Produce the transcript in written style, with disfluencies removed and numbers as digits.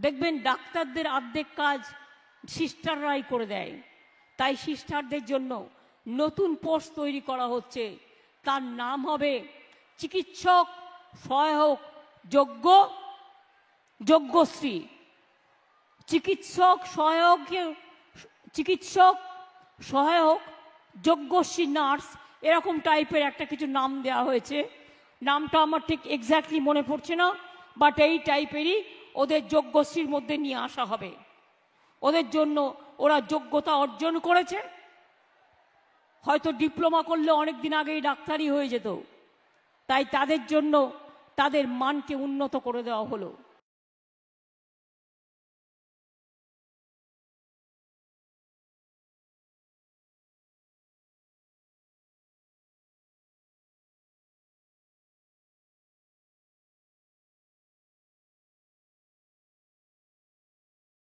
দেখবেন ডাক্তারদের অর্ধেক কাজ সিস্টাররাই করে দেয়। তাই সিস্টারদের জন্য নতুন পোস্ট তৈরি করা হচ্ছে, তার নাম হবে চিকিৎসক সহায়ক যজ্ঞশ্রী। চিকিৎসক সহায়ক যজ্ঞশ্রী নার্স, এরকম টাইপের একটা কিছু নাম দেওয়া হয়েছে। নামটা আমার ঠিক এক্স্যাক্টলি মনে পড়ছে না, বাট এই টাইপেরই ওদের যজ্ঞশ্রীর মধ্যে নিয়ে আসা হবে। ওদের জন্য ওরা যোগ্যতা অর্জন করেছে, হয়তো ডিপ্লোমা করলে অনেক দিন আগেই ডাক্তারি হয়ে যেত, তাই তাদের জন্য তাদের মানকে উন্নত করে দেওয়া হলো।